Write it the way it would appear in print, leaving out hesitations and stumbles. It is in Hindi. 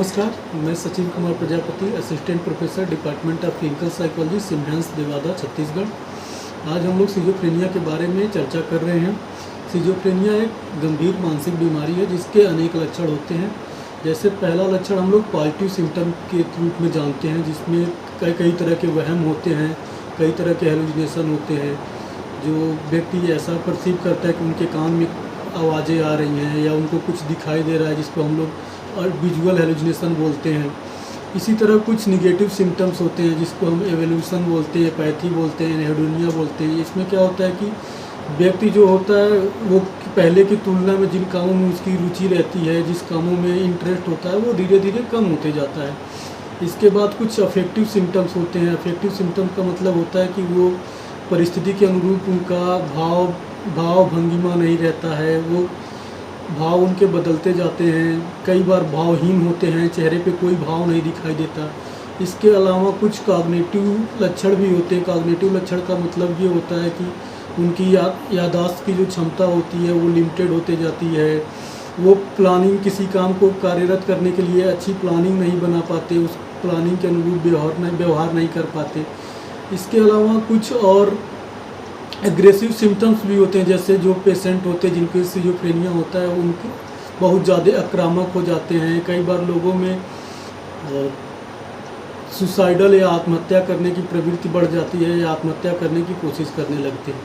नमस्कार, मैं Sachin Kumar Prajapati, assistant professor department of clinical psychology, SIMHANS Devada, Chhattisgarh. आज हम लोग सिजोफ्रेनिया के बारे में चर्चा कर रहे हैं। सिजोफ्रेनिया एक गंभीर मानसिक बीमारी है जिसके अनेक लक्षण होते हैं। जैसे पहला लक्षण हम लोग पॉजिटिव सिम्टम के रूप में जानते हैं, जिसमें कई तरह के वहम होते हैं, कई तरह के हेलुसिनेशन होते हैं। जो व्यक्ति ऐसा परसीव करता है कि उनके कान में आवाज़ें आ रही हैं या उनको कुछ दिखाई दे रहा है, जिसको हम लोग और विजुअल हेलुसिनेशन बोलते हैं। इसी तरह कुछ निगेटिव सिम्टम्स होते हैं जिसको हम एवोल्यूशन बोलते हैं, पैथी बोलते हैं, एनेहेडोनिया बोलते हैं। इसमें क्या होता है कि व्यक्ति जो होता है वो पहले की तुलना में जिन कामों में उसकी रुचि रहती है, जिस कामों में इंटरेस्ट होता है, वो धीरे धीरे कम होते जाता है। इसके बाद कुछ अफेक्टिव सिम्टम्स होते हैं। अफेक्टिव सिम्टम का मतलब होता है कि वो परिस्थिति के अनुरूप उनका भाव भंगिमा नहीं रहता है, वो भाव उनके बदलते जाते हैं। कई बार भावहीन होते हैं, चेहरे पे कोई भाव नहीं दिखाई देता। इसके अलावा कुछ कॉग्निटिव लक्षण भी होते हैं। कॉग्निटिव लक्षण का मतलब ये होता है कि उनकी याददाश्त की जो क्षमता होती है वो लिमिटेड होते जाती है। वो प्लानिंग, किसी काम को कार्यरत करने के लिए अच्छी प्लानिंग नहीं बना पाते, उस प्लानिंग के अनुरूप व्यवहार नहीं कर पाते। इसके अलावा कुछ और एग्रेसिव सिम्टम्स भी होते हैं। जैसे जो पेशेंट होते हैं जिनको सिजोफ्रेनिया होता है, उनके बहुत ज़्यादा आक्रामक हो जाते हैं। कई बार लोगों में सुसाइडल या आत्महत्या करने की प्रवृत्ति बढ़ जाती है या आत्महत्या करने की कोशिश करने लगते हैं।